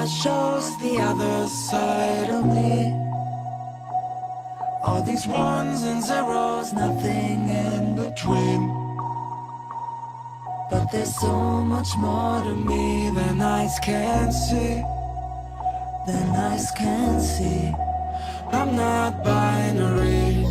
mirror shows the other side of me. All these ones and zeros, nothing in between. But there's so much more to me than eyes can see. Than eyes can see. I'm not binary.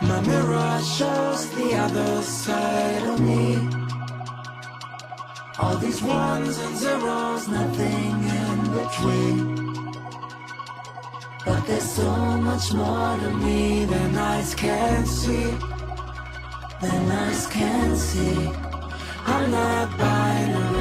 My mirror shows the other side of me. All these ones and zeros, nothing in between. But there's so much more to me than eyes can see. Than eyes can see. I'm not binary.